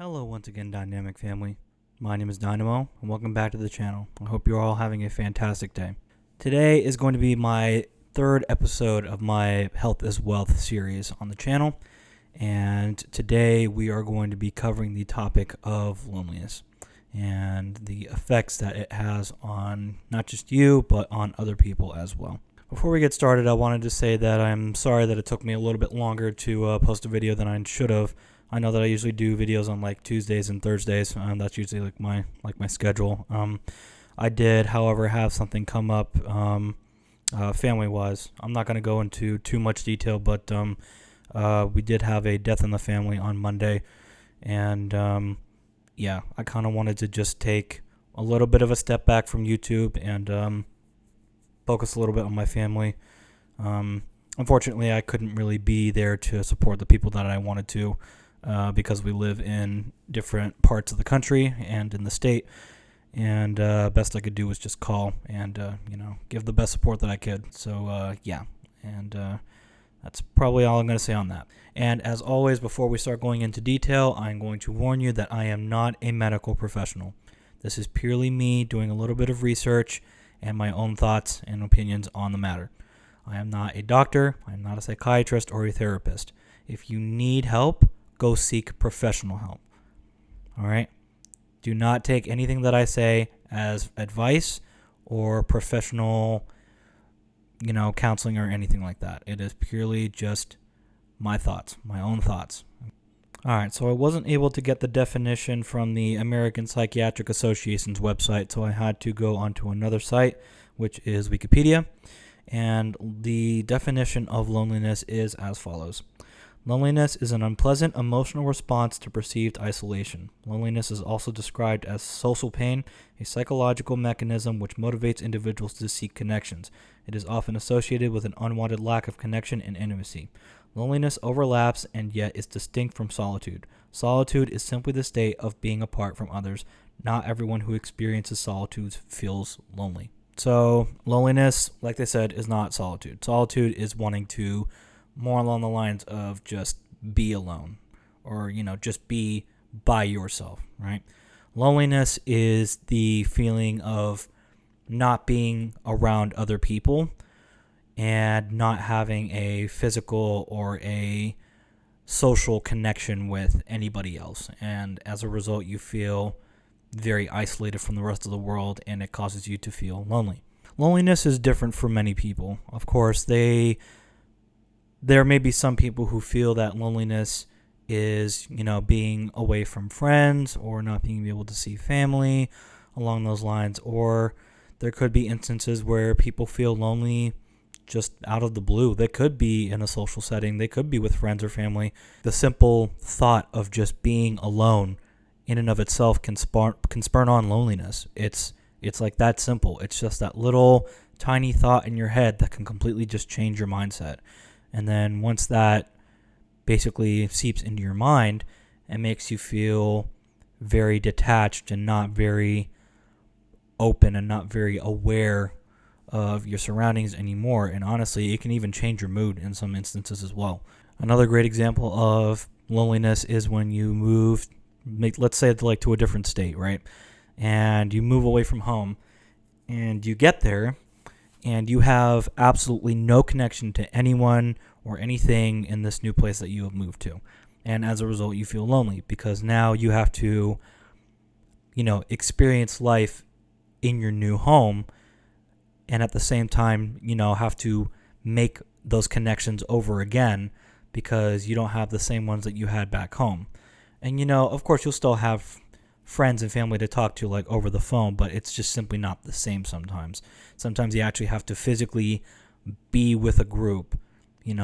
Hello once again, Dynamic Family. My name is Dynamo, and welcome back to the channel. I hope you're all having a fantastic day. Today is going to be my third episode of my Health is Wealth series on the channel, and today we are going to be covering the topic of loneliness and the effects that it has on not just you, but on other people as well. Before we get started, I wanted to say that I'm sorry that it took me a little bit longer to post a video than I should have. I know that I usually do videos on like Tuesdays and Thursdays. That's usually like my schedule. I did, however, have something come up family-wise. I'm not going to go into too much detail, but we did have a death in the family on Monday, and I kind of wanted to just take a little bit of a step back from YouTube and focus a little bit on my family. Unfortunately, I couldn't really be there to support the people that I wanted to. Because we live in different parts of the country and in the state, and best I could do was just call and give the best support that I could. So that's probably all I'm going to say on that. And as always, before we start going into detail, I'm going to warn you that I am not a medical professional. This is purely me doing a little bit of research and my own thoughts and opinions on the matter. I am not a doctor. I am not a psychiatrist or a therapist. If you need help, go seek professional help. All right? Do not take anything that I say as advice or professional, counseling or anything like that. It is purely just my thoughts, my own thoughts. All right, so I wasn't able to get the definition from the American Psychiatric Association's website, so I had to go onto another site, which is Wikipedia. And the definition of loneliness is as follows. Loneliness is an unpleasant emotional response to perceived isolation. Loneliness is also described as social pain, a psychological mechanism which motivates individuals to seek connections. It is often associated with an unwanted lack of connection and intimacy. Loneliness overlaps and yet is distinct from solitude. Solitude is simply the state of being apart from others. Not everyone who experiences solitude feels lonely. So, loneliness, like they said, is not solitude. Solitude is wanting to more along the lines of just be alone or, just be by yourself, right? Loneliness is the feeling of not being around other people and not having a physical or a social connection with anybody else. And as a result, you feel very isolated from the rest of the world, and it causes you to feel lonely. Loneliness is different for many people. Of course, there may be some people who feel that loneliness is, being away from friends or not being able to see family along those lines. Or there could be instances where people feel lonely just out of the blue. They could be in a social setting. They could be with friends or family. The simple thought of just being alone in and of itself can spur on loneliness. It's like that simple. It's just that little tiny thought in your head that can completely just change your mindset. And then once that basically seeps into your mind, it makes you feel very detached and not very open and not very aware of your surroundings anymore. And honestly, it can even change your mood in some instances as well. Another great example of loneliness is when you move, let's say to a different state, right? And you move away from home and you get there and you have absolutely no connection to anyone or anything in this new place that you have moved to. And as a result, you feel lonely because now you have to, experience life in your new home and at the same time, have to make those connections over again because you don't have the same ones that you had back home. And, of course, you'll still have friends and family to talk to like over the phone, but it's just simply not the same sometimes. Sometimes you actually have to physically be with a group,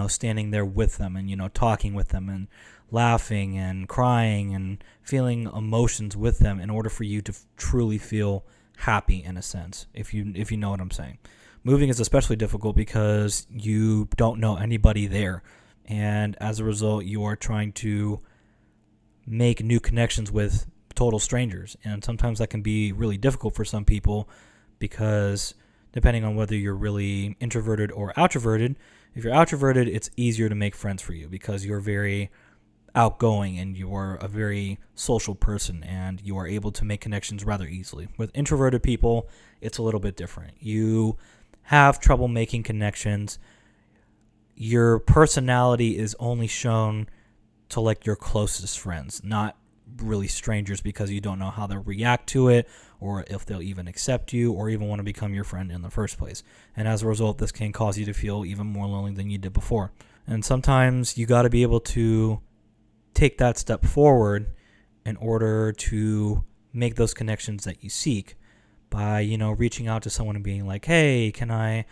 standing there with them and, talking with them and laughing and crying and feeling emotions with them in order for you to truly feel happy in a sense, if you know what I'm saying. Moving is especially difficult because you don't know anybody there. And as a result, you are trying to make new connections with total strangers, and sometimes that can be really difficult for some people because depending on whether you're really introverted or outroverted, if you're outroverted, it's easier to make friends for you because you're very outgoing and you are a very social person and you are able to make connections rather easily. With introverted people, it's a little bit different. You have trouble making connections. Your personality is only shown to like your closest friends, not really strangers, because you don't know how they'll react to it or if they'll even accept you or even want to become your friend in the first place. And as a result, this can cause you to feel even more lonely than you did before. And sometimes you got to be able to take that step forward in order to make those connections that you seek by, reaching out to someone and being like, hey, can I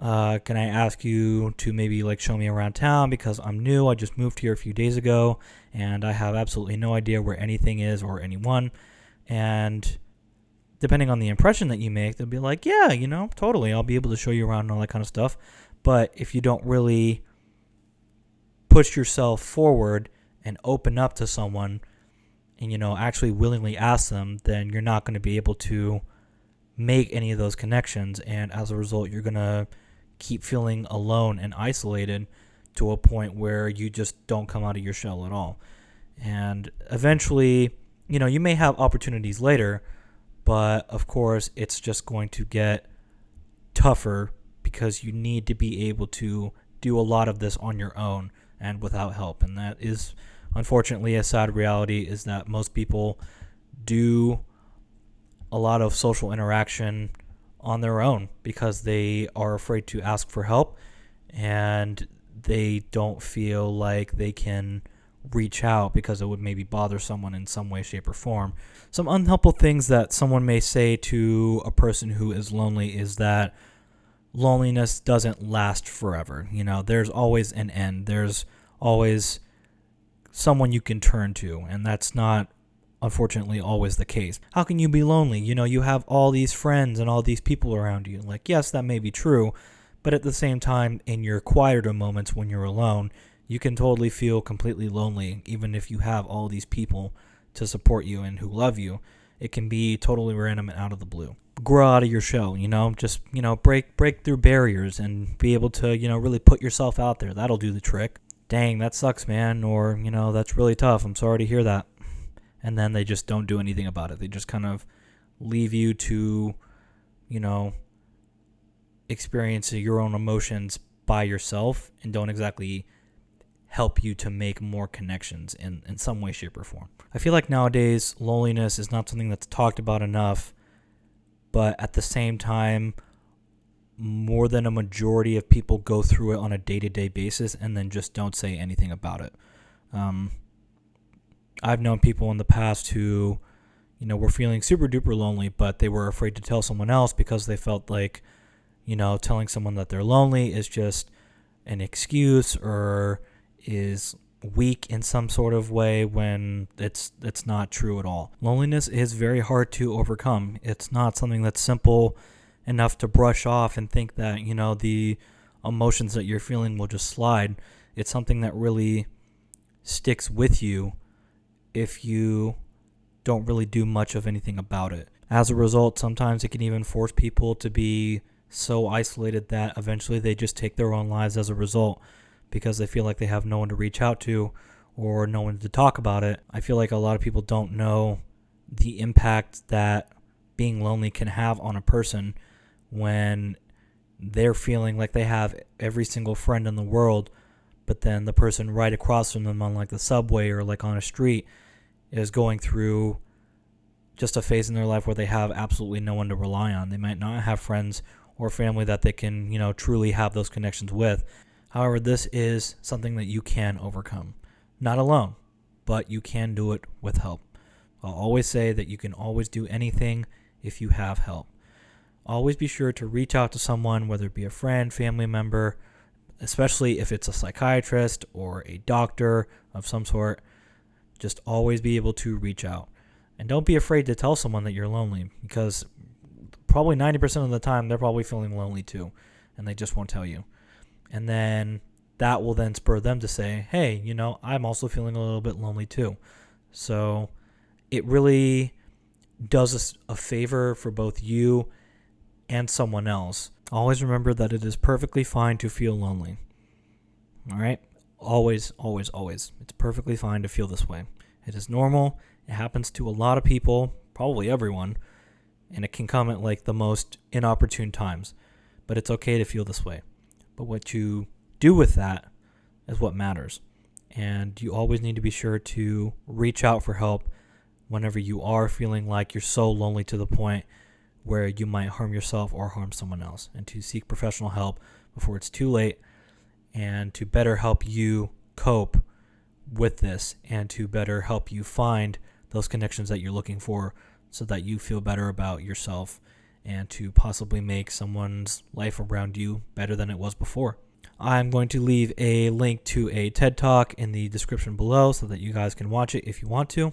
ask you to maybe like show me around town because I'm new. I just moved here a few days ago and I have absolutely no idea where anything is or anyone. And depending on the impression that you make, they'll be like, yeah, totally. I'll be able to show you around and all that kind of stuff. But if you don't really push yourself forward and open up to someone and, actually willingly ask them, then you're not going to be able to make any of those connections. And as a result, you're going to keep feeling alone and isolated to a point where you just don't come out of your shell at all. And eventually, you may have opportunities later, but of course, it's just going to get tougher because you need to be able to do a lot of this on your own and without help. And that is, unfortunately, a sad reality, is that most people do a lot of social interaction on their own because they are afraid to ask for help and they don't feel like they can reach out because it would maybe bother someone in some way, shape, or form. Some unhelpful things that someone may say to a person who is lonely is that loneliness doesn't last forever. There's always an end. There's always someone you can turn to, and that's not, unfortunately, always the case. How can you be lonely? You have all these friends and all these people around you. Like, yes, that may be true, but at the same time, in your quieter moments when you're alone, you can totally feel completely lonely, even if you have all these people to support you and who love you. It can be totally random and out of the blue. Grow out of your shell, just, break through barriers and be able to, really put yourself out there. That'll do the trick. Dang, that sucks, man. Or, that's really tough. I'm sorry to hear that. And then they just don't do anything about it. They just kind of leave you to, experience your own emotions by yourself and don't exactly help you to make more connections in some way, shape, or form. I feel like nowadays loneliness is not something that's talked about enough, but at the same time, more than a majority of people go through it on a day-to-day basis and then just don't say anything about it. I've known people in the past who, were feeling super duper lonely, but they were afraid to tell someone else because they felt like, telling someone that they're lonely is just an excuse or is weak in some sort of way when it's not true at all. Loneliness is very hard to overcome. It's not something that's simple enough to brush off and think that, the emotions that you're feeling will just slide. It's something that really sticks with you if you don't really do much of anything about it. As a result, sometimes it can even force people to be so isolated that eventually they just take their own lives as a result because they feel like they have no one to reach out to or no one to talk about it. I feel like a lot of people don't know the impact that being lonely can have on a person when they're feeling like they have every single friend in the world, but then the person right across from them on like the subway or like on a street is going through just a phase in their life where they have absolutely no one to rely on. They might not have friends or family that they can, truly have those connections with. However, this is something that you can overcome. Not alone, but you can do it with help. I'll always say that you can always do anything if you have help. Always be sure to reach out to someone, whether it be a friend, family member, especially if it's a psychiatrist or a doctor of some sort. Just always be able to reach out. And don't be afraid to tell someone that you're lonely, because probably 90% of the time they're probably feeling lonely too, and they just won't tell you. And then that will then spur them to say, hey, I'm also feeling a little bit lonely too. So it really does us a favor for both you and someone else. Always remember that it is perfectly fine to feel lonely. All right? Always, always, always. It's perfectly fine to feel this way. It is normal. It happens to a lot of people, probably everyone, and it can come at like the most inopportune times. But it's okay to feel this way. But what you do with that is what matters. And you always need to be sure to reach out for help whenever you are feeling like you're so lonely to the point where you might harm yourself or harm someone else, and to seek professional help before it's too late, and to better help you cope with this, and to better help you find those connections that you're looking for so that you feel better about yourself and to possibly make someone's life around you better than it was before. I'm going to leave a link to a TED Talk in the description below so that you guys can watch it if you want to.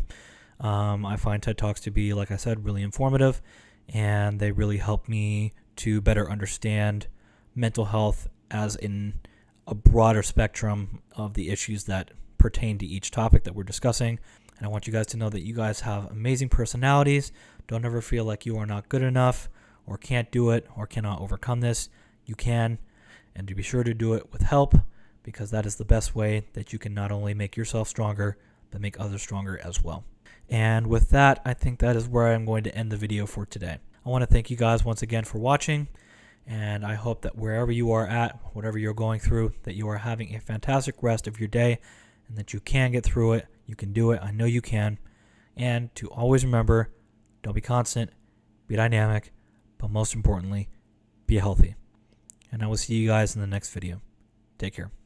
I find TED Talks to be, like I said, really informative, and they really help me to better understand mental health as in a broader spectrum of the issues that pertain to each topic that we're discussing. And I want you guys to know that you guys have amazing personalities. Don't ever feel like you are not good enough or can't do it or cannot overcome this. You can, and to be sure to do it with help, because that is the best way that you can not only make yourself stronger, but make others stronger as well. And with that, I think that is where I'm going to end the video for today. I want to thank you guys once again for watching, and I hope that wherever you are at, whatever you're going through, that you are having a fantastic rest of your day, and that you can get through it. You can do it. I know you can. And to always remember, don't be constant, be dynamic, but most importantly, be healthy. And I will see you guys in the next video. Take care.